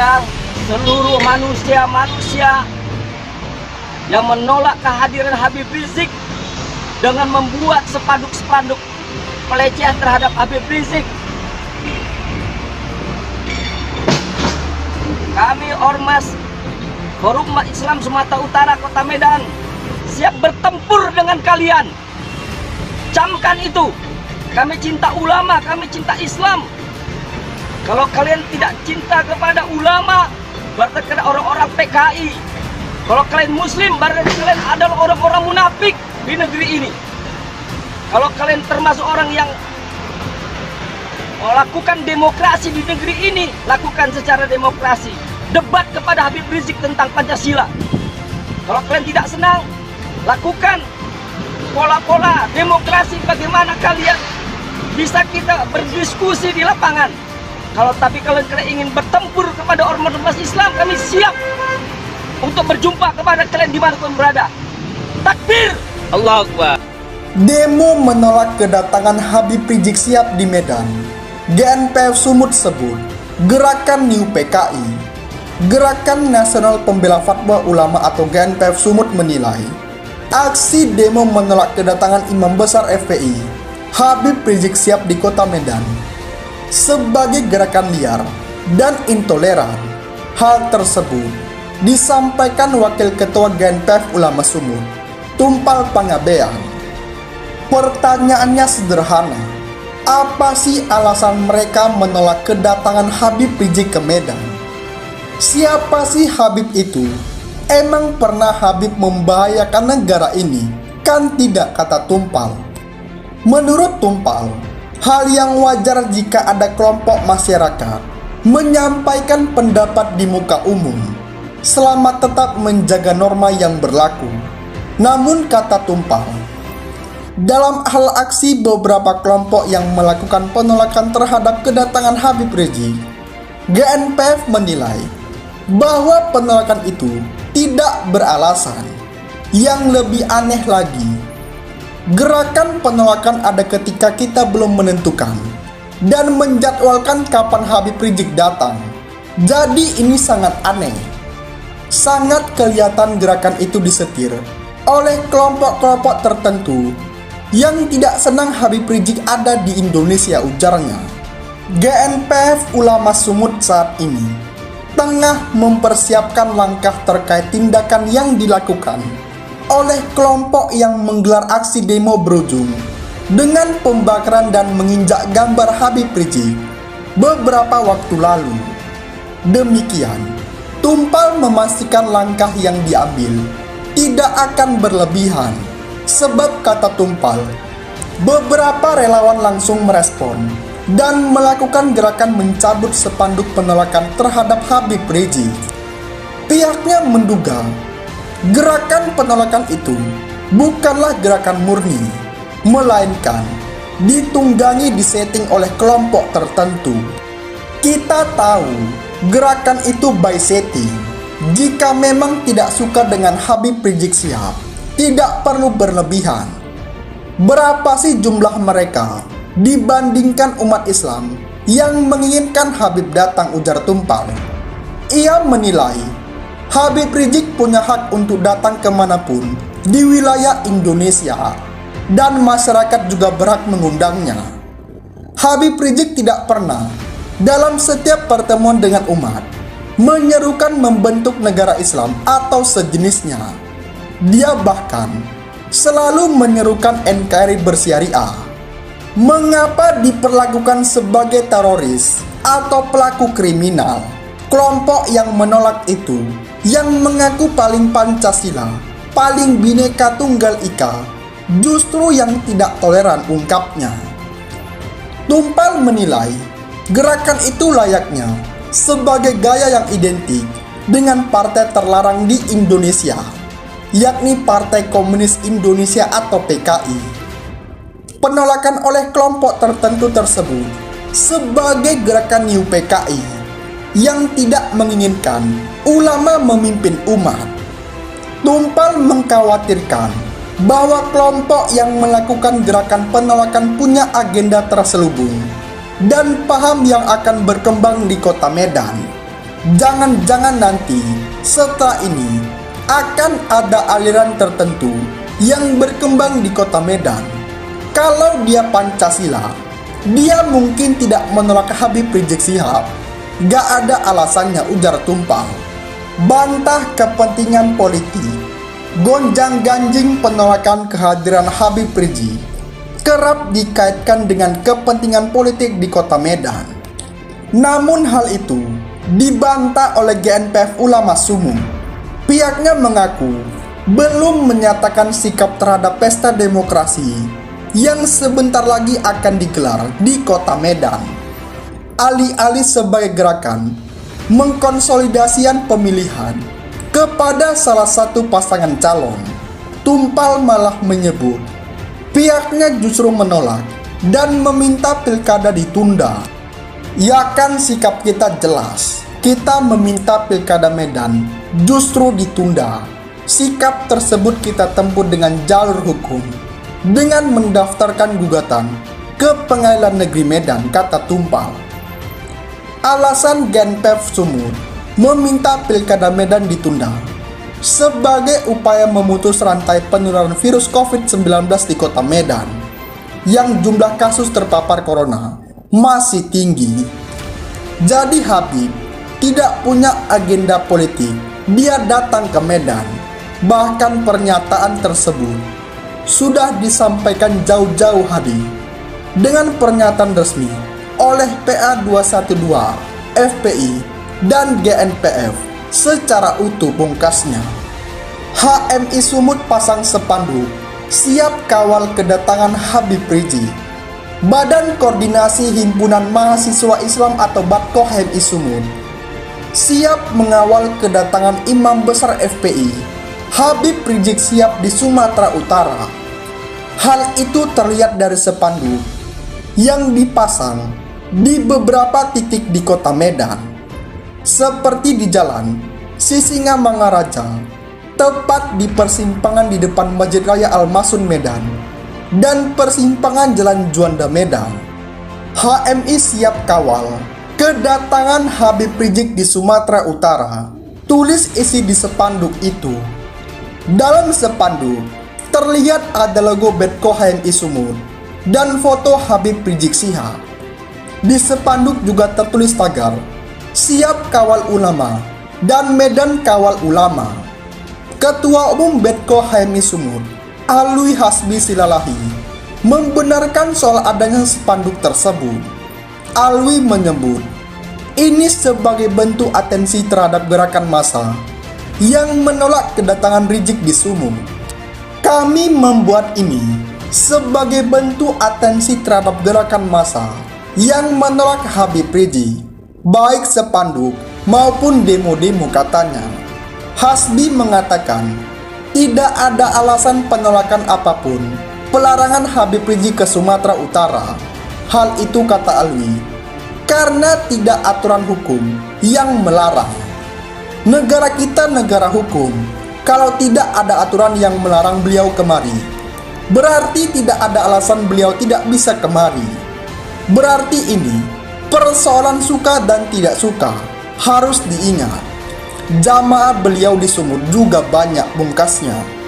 kepada seluruh manusia-manusia yang menolak kehadiran Habib Rizik dengan membuat spanduk-spanduk pelecehan terhadap Habib Rizik. Kami Ormas Forum Umat Islam Sumatera Utara Kota Medan siap bertempur dengan kalian. Camkan itu. Kami cinta ulama, kami cinta Islam. Kalau kalian tidak cinta kepada ulama, berarti kalian orang-orang PKI. Kalau kalian muslim, berarti kalian adalah orang-orang munafik di negeri ini. Kalau kalian termasuk orang yang melakukan demokrasi di negeri ini, lakukan secara demokrasi. Debat kepada Habib Rizik tentang Pancasila. Kalau kalian tidak senang, lakukan pola-pola demokrasi, bagaimana kalian bisa kita berdiskusi di lapangan. Tapi kalau kalian ingin bertempur kepada ormas Islam, kami siap untuk berjumpa kepada kalian dimanapun berada. Takbir! Allahu Akbar. Demo menolak kedatangan Habib Rizik Syihab di Medan. GNPF Sumut sebut Gerakan New PKI. Gerakan Nasional Pembela Fatwa Ulama atau GNPF Sumut menilai aksi demo menolak kedatangan Imam Besar FPI Habib Rizik Syihab di Kota Medan sebagai gerakan liar dan intoleran. Hal tersebut disampaikan Wakil Ketua GNPF Ulama Sumut, Tumpal Pangabean. Pertanyaannya sederhana, apa sih alasan mereka menolak kedatangan Habib Rizik ke Medan? Siapa sih Habib itu? Emang pernah Habib membahayakan negara ini? Kan tidak, kata Tumpal. Menurut Tumpal, hal yang wajar jika ada kelompok masyarakat menyampaikan pendapat di muka umum selama tetap menjaga norma yang berlaku. Namun, kata Tumpal, dalam hal aksi beberapa kelompok yang melakukan penolakan terhadap kedatangan Habib Rizik, GNPF menilai bahwa penolakan itu tidak beralasan. Yang lebih aneh lagi, gerakan penolakan ada ketika kita belum menentukan dan menjadwalkan kapan Habib Rizik datang. Jadi ini sangat aneh. Sangat kelihatan gerakan itu disetir oleh kelompok-kelompok tertentu yang tidak senang Habib Rizik ada di Indonesia, ujarnya. GNPF Ulama Sumut saat ini tengah mempersiapkan langkah terkait tindakan yang dilakukan oleh kelompok yang menggelar aksi demo berujung dengan pembakaran dan menginjak gambar Habib Rizik beberapa waktu lalu. Demikian, Tumpal memastikan langkah yang diambil tidak akan berlebihan, sebab kata Tumpal, beberapa relawan langsung merespon dan melakukan gerakan mencabut spanduk penolakan terhadap Habib Rizik. Pihaknya menduga gerakan penolakan itu bukanlah gerakan murni, melainkan ditunggangi disetting oleh kelompok tertentu. Kita tahu gerakan itu by setting. Jika memang tidak suka dengan Habib Rizik Syihab, tidak perlu berlebihan. Berapa sih jumlah mereka dibandingkan umat Islam yang menginginkan Habib datang, ujar Tumpal. Ia menilai Habib Rizik punya hak untuk datang kemanapun di wilayah Indonesia dan masyarakat juga berhak mengundangnya. Habib Rizik tidak pernah dalam setiap pertemuan dengan umat menyerukan membentuk negara Islam atau sejenisnya. Dia bahkan selalu menyerukan NKRI bersyariah. Mengapa diperlakukan sebagai teroris atau pelaku kriminal? Kelompok yang menolak itu, yang mengaku paling Pancasila, paling Bhinneka Tunggal Ika, justru yang tidak toleran, ungkapnya. Tumpal menilai gerakan itu layaknya sebagai gaya yang identik dengan partai terlarang di Indonesia, yakni Partai Komunis Indonesia atau PKI. Penolakan oleh kelompok tertentu tersebut sebagai gerakan New PKI yang tidak menginginkan ulama memimpin umat. Tumpal mengkhawatirkan bahwa kelompok yang melakukan gerakan penolakan punya agenda terselubung dan paham yang akan berkembang di Kota Medan. Jangan-jangan nanti setelah ini akan ada aliran tertentu yang berkembang di kota Medan. Kalau dia Pancasila, dia mungkin tidak menolak Habib Rizik Syihab. Gak ada alasannya, ujar Tumpal. Bantah kepentingan politik. Gonjang-ganjing penolakan kehadiran Habib Rizik kerap dikaitkan dengan kepentingan politik di kota Medan. Namun hal itu dibantah oleh GNPF Ulama Sumut. Pihaknya mengaku belum menyatakan sikap terhadap pesta demokrasi yang sebentar lagi akan digelar di kota Medan. Alih-alih sebagai gerakan mengkonsolidasikan pemilihan kepada salah satu pasangan calon, Tumpal malah menyebut pihaknya justru menolak dan meminta pilkada ditunda. Ya kan, sikap kita jelas. Kita meminta pilkada Medan justru ditunda. Sikap tersebut kita tempuh dengan jalur hukum dengan mendaftarkan gugatan ke Pengadilan Negeri Medan, kata Tumpal. Alasan GNPF Sumut meminta pilkada Medan ditunda sebagai upaya memutus rantai penularan virus COVID-19 di kota Medan yang jumlah kasus terpapar corona masih tinggi. Jadi Habib tidak punya agenda politik, dia datang ke Medan. Bahkan pernyataan tersebut sudah disampaikan jauh-jauh hari dengan pernyataan resmi oleh PA 212, FPI, dan GNPF secara utuh, pungkasnya. HMI Sumut pasang spanduk siap kawal kedatangan Habib Rizik. Badan Koordinasi Himpunan Mahasiswa Islam atau BATKO HMI Sumut siap mengawal kedatangan Imam Besar FPI Habib Rizik Syihab di Sumatera Utara. Hal itu terlihat dari spanduk yang dipasang di beberapa titik di kota Medan, seperti di Jalan Sisingamangaraja, tepat di persimpangan di depan Masjid Raya Al-Masun Medan, dan persimpangan Jalan Juanda Medan. HMI siap kawal kedatangan Habib Rizik di Sumatera Utara, tulis isi di spanduk itu. Dalam spanduk terlihat ada logo BATKO HMI Sumut dan foto Habib Rizik Syihab. Di spanduk juga tertulis tagar "Siap Kawal Ulama" dan "Medan Kawal Ulama". Ketua Umum BATKO HMI Sumut, Alwi Hasbi Silalahi, membenarkan soal adanya spanduk tersebut. Alwi menyebut ini sebagai bentuk atensi terhadap gerakan massa yang menolak kedatangan Rizik di Sumut. Kami membuat ini sebagai bentuk atensi terhadap gerakan massa yang menolak Habib Rizik, baik spanduk maupun demo-demo, katanya. Hasbi mengatakan tidak ada alasan penolakan apapun pelarangan Habib Rizik ke Sumatera Utara. Hal itu, kata Alwi, karena tidak aturan hukum yang melarang. Negara kita negara hukum. Kalau tidak ada aturan yang melarang beliau kemari, berarti tidak ada alasan beliau tidak bisa kemari. Berarti ini persoalan suka dan tidak suka. Harus diingat, jamaah beliau di Sumut juga banyak, pungkasnya.